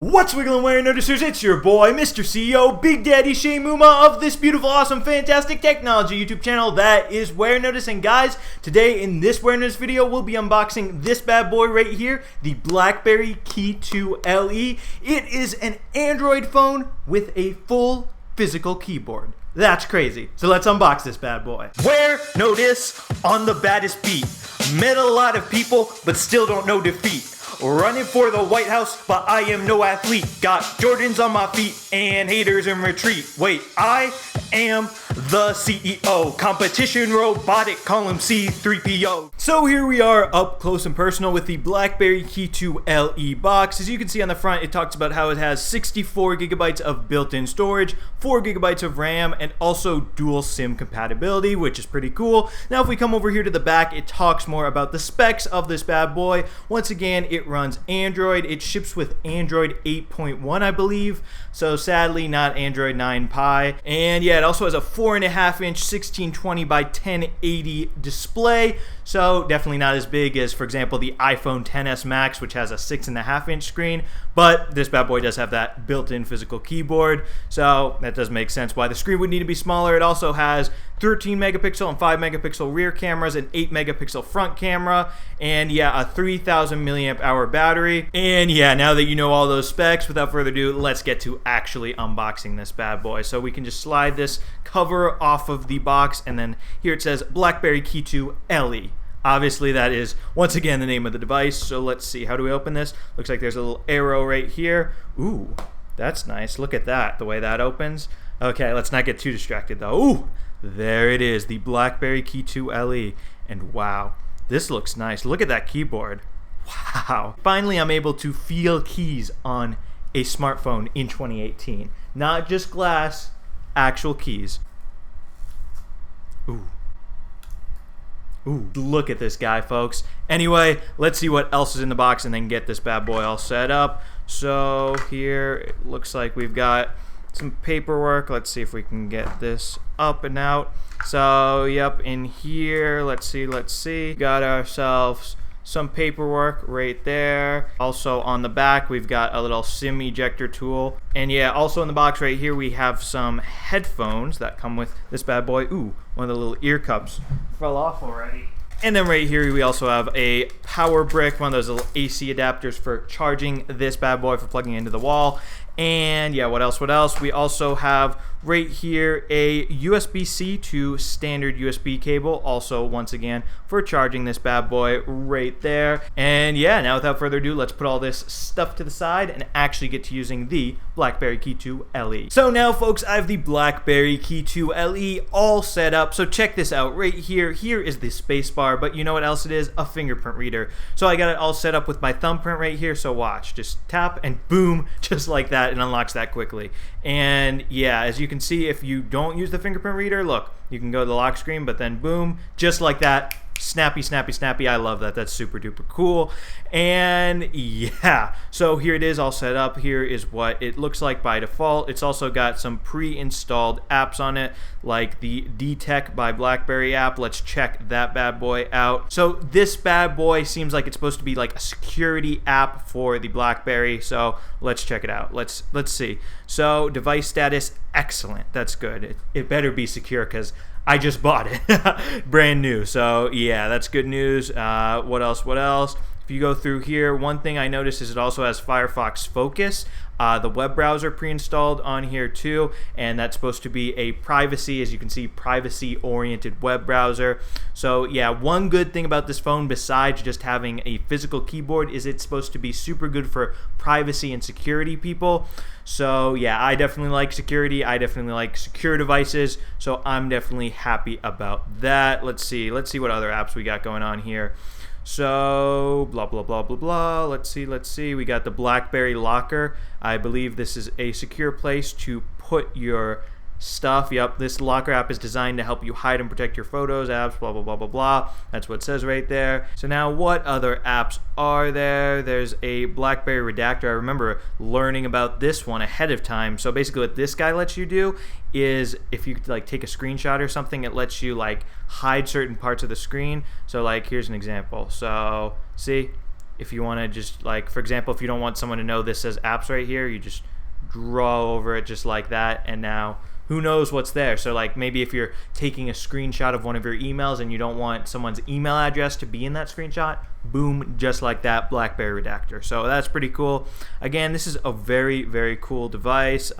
What's wiggling, Warenoticers? It's your boy, Mr. CEO, Big Daddy Shane Mumma of this beautiful, awesome, fantastic technology YouTube channel that is Warenotice. And guys, today in this Warenotice video, we'll be unboxing this bad boy right here, the BlackBerry KEY2 LE. It is an Android phone with a full physical keyboard. That's crazy. So let's unbox this bad boy. Warenotice on the baddest beat. Met a lot of people, but still don't know defeat. Running for the White House, but I am no athlete. Got Jordans on my feet and haters in retreat. Wait, I am the CEO. Competition robotic, call him C3PO. So here we are up close and personal with the BlackBerry KEY2 LE box. As you can see on the front, it talks about how it has 64 gigabytes of built-in storage, 4 gigabytes of RAM, and also dual SIM compatibility, which is pretty cool. Now if we come over here to the back, it talks more about the specs of this bad boy. Once again, it runs Android. It ships with Android 8.1, I believe. So sadly, not Android 9 Pie. And yeah, it also has a 4.5-inch 1620 by 1080 display. So definitely not as big as, for example, the iPhone XS Max, which has a 6.5-inch screen. But this bad boy does have that built-in physical keyboard. So that does make sense why the screen would need to be smaller. It also has 13 megapixel and 5 megapixel rear cameras, an 8 megapixel front camera, and yeah, a 3000 milliamp hour battery. And yeah, now that you know all those specs, without further ado, let's get to actually unboxing this bad boy. So we can just slide this cover off of the box, and then here it says BlackBerry KEY2 LE. Obviously that is once again the name of the device. So let's see, how do we open this? Looks like there's a little arrow right here. Ooh, that's nice. Look at that, the way that opens. Okay, let's not get too distracted though. Ooh, there it is, the BlackBerry KEY2 LE. And wow, this looks nice. Look at that keyboard. Wow. Finally, I'm able to feel keys on a smartphone in 2018. Not just glass, actual keys. Ooh. Ooh, look at this guy, folks. Anyway, let's see what else is in the box and then get this bad boy all set up. So here it looks like we've got some paperwork. Let's see if we can get this up and out. So yep, in here, let's see, got ourselves some paperwork right there. Also on the back, we've got a little SIM ejector tool. And yeah, also in the box right here, we have some headphones that come with this bad boy. Ooh, one of the little ear cups fell off already. And then right here, we also have a power brick, one of those little AC adapters for charging this bad boy, for plugging into the wall. And yeah, what else? We also have right here a USB-C to standard USB cable, also once again for charging this bad boy right there. And yeah, now without further ado, let's put all this stuff to the side and actually get to using the BlackBerry KEY2 LE. So now folks, I have the BlackBerry KEY2 LE all set up. So check this out right here. Here is the space bar, but you know what else it is? A fingerprint reader. So I got it all set up with my thumbprint right here. So watch, just tap and boom, just like that. It unlocks that quickly. And yeah, as you can see, if you don't use the fingerprint reader, look, you can go to the lock screen, but then boom, just like that. Snappy, snappy, snappy. I love that. That's super duper cool. And yeah, so here it is all set up. Here is what it looks like by default. It's also got some pre-installed apps on it, like the DTech by BlackBerry app. Let's check that bad boy out. So this bad boy seems like it's supposed to be like a security app for the BlackBerry. So let's check it out. Let's see. So device status, excellent. That's good. It better be secure because I just bought it, brand new. So yeah, that's good news. What else? If you go through here, one thing I noticed is it also has Firefox Focus, the web browser pre-installed on here too, and that's supposed to be a privacy, as you can see, privacy-oriented web browser. So yeah, one good thing about this phone besides just having a physical keyboard is it's supposed to be super good for privacy and security people. So yeah, I definitely like security. I definitely like secure devices. So I'm definitely happy about that. Let's see what other apps we got going on here. So blah blah blah blah blah. Let's see. We got the BlackBerry Locker. I believe this is a secure place to put your stuff. Yep, this locker app is designed to help you hide and protect your photos, apps, blah blah blah blah blah. That's what it says right there. So now what other apps are there? There's a BlackBerry Redactor. I remember learning about this one ahead of time. So basically what this guy lets you do is if you like take a screenshot or something, it lets you like hide certain parts of the screen. So like here's an example. So see, if you want to just, like, for example, if you don't want someone to know this says apps right here, you just draw over it just like that, and now who knows what's there. So like maybe if you're taking a screenshot of one of your emails and you don't want someone's email address to be in that screenshot, boom, just like that, BlackBerry redactor. So that's pretty cool. Again, this is a very, very cool device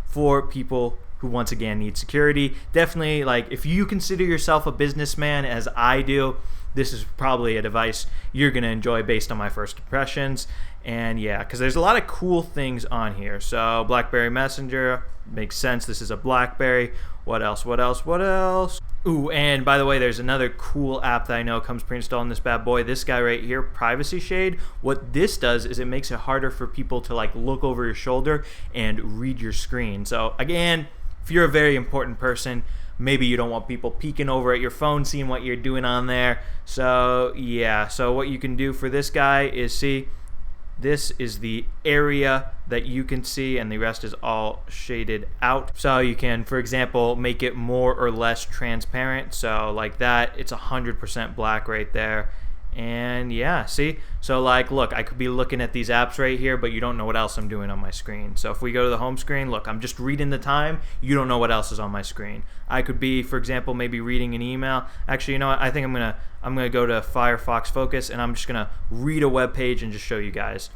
for people who once again need security. Definitely, like, if you consider yourself a businessman as I do, this is probably a device you're gonna enjoy based on my first impressions. And yeah, because there's a lot of cool things on here. So BlackBerry Messenger makes sense. This is a BlackBerry. What else? What else? What else? Ooh, and by the way, there's another cool app that I know comes pre-installed in this bad boy. This guy right here, Privacy Shade. What this does is it makes it harder for people to like look over your shoulder and read your screen. So again, if you're a very important person, maybe you don't want people peeking over at your phone, seeing what you're doing on there. So yeah, so what you can do for this guy is, see, this is the area that you can see, and the rest is all shaded out. So you can, for example, make it more or less transparent. So like that, it's 100% black right there. And yeah, see? So like, look, I could be looking at these apps right here, but you don't know what else I'm doing on my screen. So if we go to the home screen, look, I'm just reading the time. You don't know what else is on my screen. I could be, for example, maybe reading an email. Actually, you know what? I think I'm gonna go to Firefox Focus, and I'm just gonna read a web page and just show you guys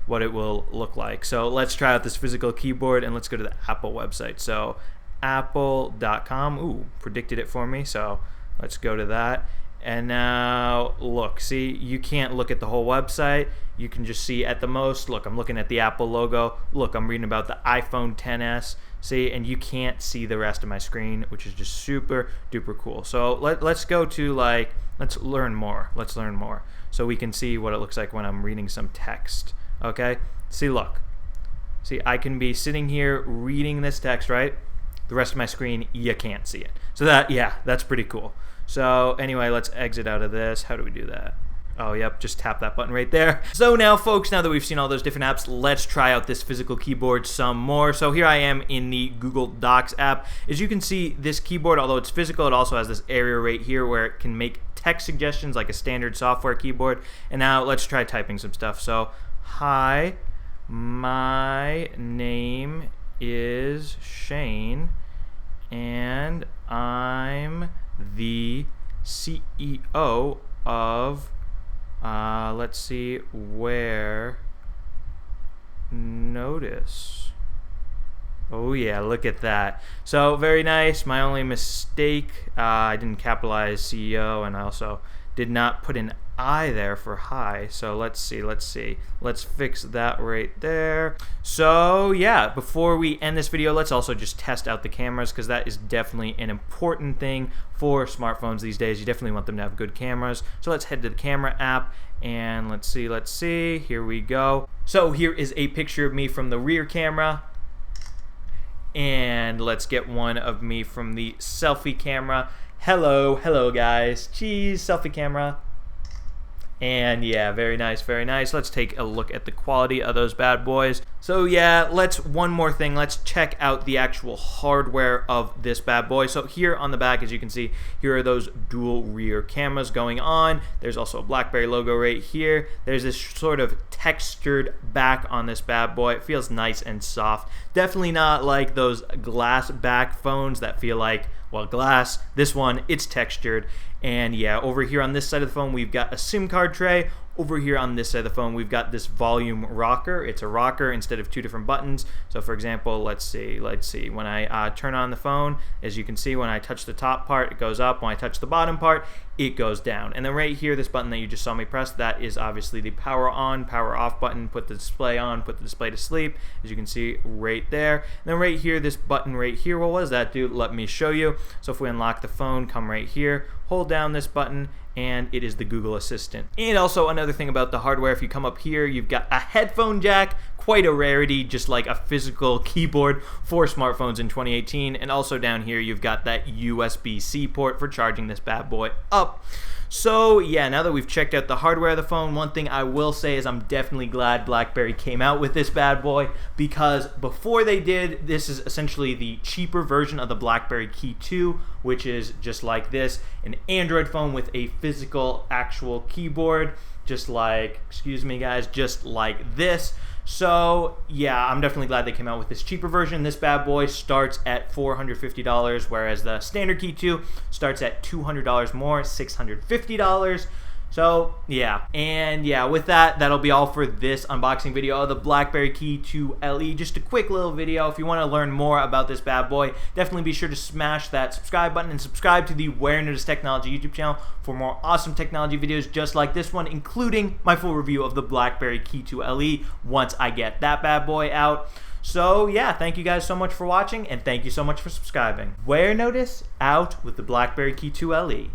what it will look like. So let's try out this physical keyboard, and let's go to the Apple website. So apple.com, ooh, predicted it for me. So let's go to that. And now look, see, you can't look at the whole website. You can just see at the most, look, I'm looking at the Apple logo. Look, I'm reading about the iPhone XS. See, and you can't see the rest of my screen, which is just super duper cool. So let's go to, like, let's learn more. Let's learn more. So we can see what it looks like when I'm reading some text. Okay, see, look. See, I can be sitting here reading this text, right? The rest of my screen, you can't see it. So that, yeah, that's pretty cool. So anyway, let's exit out of this. How do we do that? Oh, yep, just tap that button right there. So now, folks, now that we've seen all those different apps, let's try out this physical keyboard some more. So here I am in the Google Docs app. As you can see, this keyboard, although it's physical, it also has this area right here where it can make text suggestions like a standard software keyboard. And now let's try typing some stuff. So, hi, my name is Shane, and I'm the CEO of, let's see, Warenotice. Oh yeah, look at that. So very nice. My only mistake, I didn't capitalize CEO, and I also did not put an I there for hi. So let's see. Let's fix that right there. So yeah, before we end this video, let's also just test out the cameras, because that is definitely an important thing for smartphones these days. You definitely want them to have good cameras. So let's head to the camera app, and let's see. Here we go. So here is a picture of me from the rear camera. And let's get one of me from the selfie camera. Hello guys. Cheese, selfie camera. And yeah, very nice, very nice. Let's take a look at the quality of those bad boys. So yeah, one more thing, let's check out the actual hardware of this bad boy. So here on the back, as you can see, here are those dual rear cameras going on. There's also a BlackBerry logo right here. There's this sort of textured back on this bad boy. It feels nice and soft. Definitely not like those glass back phones that feel like, well, glass. This one, it's textured. And yeah, over here on this side of the phone, we've got a SIM card tray. Over here on this side of the phone, we've got this volume rocker. It's a rocker instead of two different buttons. So for example, let's see. When I turn on the phone, as you can see, when I touch the top part, it goes up. When I touch the bottom part, it goes down. And then right here, this button that you just saw me press, that is obviously the power on, power off button. Put the display on, put the display to sleep, as you can see right there. And then right here, this button right here, what does that do? Let me show you. So if we unlock the phone, come right here, hold down this button, and it is the Google Assistant. And also another thing about the hardware, if you come up here, you've got a headphone jack, quite a rarity, just like a physical keyboard for smartphones in 2018. And also down here, you've got that USB-C port for charging this bad boy up. So yeah, now that we've checked out the hardware of the phone, one thing I will say is I'm definitely glad BlackBerry came out with this bad boy, because before they did, this is essentially the cheaper version of the BlackBerry KEY2, which is just like this, an Android phone with a physical actual keyboard. just like, excuse me guys, just like this. So yeah, I'm definitely glad they came out with this cheaper version. This bad boy starts at $450, whereas the standard Key 2 starts at $200 more, $650. So yeah, and yeah, with that, that'll be all for this unboxing video of the BlackBerry KEY2 LE. Just a quick little video. If you want to learn more about this bad boy, definitely be sure to smash that subscribe button and subscribe to the Warenotice Technology YouTube channel for more awesome technology videos just like this one, including my full review of the BlackBerry KEY2 LE once I get that bad boy out. So yeah, thank you guys so much for watching, and thank you so much for subscribing. Warenotice out with the BlackBerry KEY2 LE.